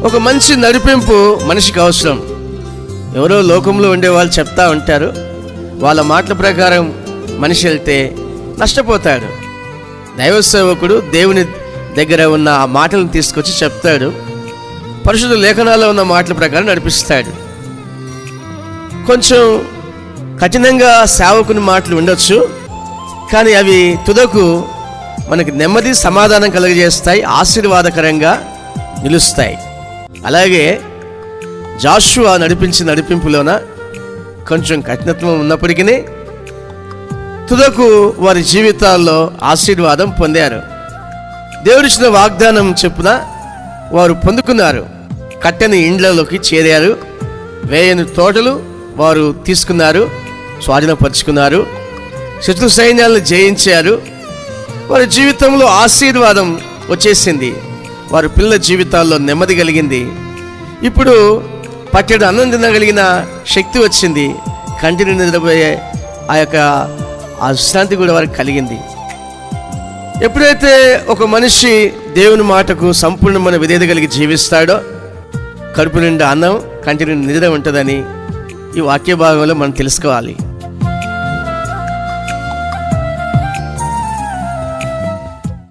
ఒక మంచి నడిపింపు మనిషికి అవసరం. ఎవరో లోకంలో ఉండే వాళ్ళు చెప్తా ఉంటారు, వాళ్ళ మాటల ప్రకారం మనిషి వెళ్తే నష్టపోతాడు. దైవ సేవకుడు దేవుని దగ్గర ఉన్న ఆ మాటలను తీసుకొచ్చి చెప్తాడు, పరిశుద్ధ లేఖనాల్లో ఉన్న మాటల ప్రకారం నడిపిస్తాడు. కొంచెం కఠినంగా సేవకుని మాటలు ఉండొచ్చు, కానీ అవి తుదకు మనకి నెమ్మది సమాధానం కలుగజేస్తాయి, ఆశీర్వాదకరంగా నిలుస్తాయి. అలాగే జాషువా నడిపించిన నడిపింపులోన కొంచెం కఠినత్వం ఉన్నప్పటికీ తుదకు వారి జీవితాల్లో ఆశీర్వాదం పొందారు. దేవుడిచ్చిన వాగ్దానం చొప్పున వారు పొందుకున్నారు. కట్టని ఇండ్లలోకి చేరారు. వేయని తోటలు వారు తీసుకున్నారు, స్వాధీనపరుచుకున్నారు. శత్రు సైన్యాలను జయించారు. వారి జీవితంలో ఆశీర్వాదం వచ్చేసింది. వారి పిల్లల జీవితాల్లో నెమ్మది కలిగింది. ఇప్పుడు పట్టెడు అన్నం తినగలిగిన శక్తి వచ్చింది. కంటిని నిద్రపోయే ఆ యొక్క విశ్రాంతి కూడా వారికి కలిగింది. ఎప్పుడైతే ఒక మనిషి దేవుని మాటకు సంపూర్ణమైన విధేయత కలిగి జీవిస్తాడో కడుపు నిండా అన్నం, కంటి నిండా నిద్ర ఉంటుందని ఈ వాక్య భాగంలో మనం తెలుసుకోవాలి.